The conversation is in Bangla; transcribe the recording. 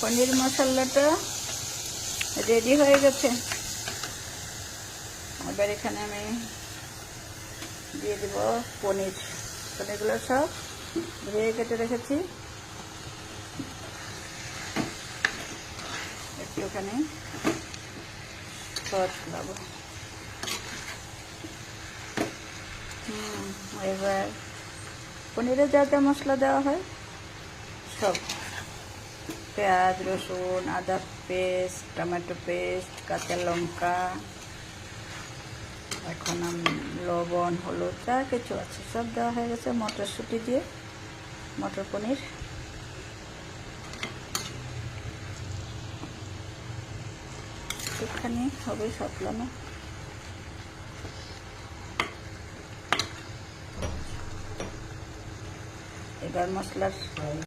পনির মশলাটা রেডি হয়ে গেছে। এবার এখানে আমি দিয়ে দেব পনিরগুলো সব ধুয়ে কেটে রেখেছি। একটুখানি সস দেবো। এবার পনিরে যা যা মশলা দেওয়া হয় সব, পেঁয়াজ, রসুন, আদা পেস্ট, টমেটো পেস্ট, কাঁচা লঙ্কা, এখন লবণ, হলুদ যা কিছু আছে সব দেওয়া হয়ে গেছে। মটরশুঁটি দিয়ে মটর পনির। একটুখানি হবে সাতলানো। এবার মশলার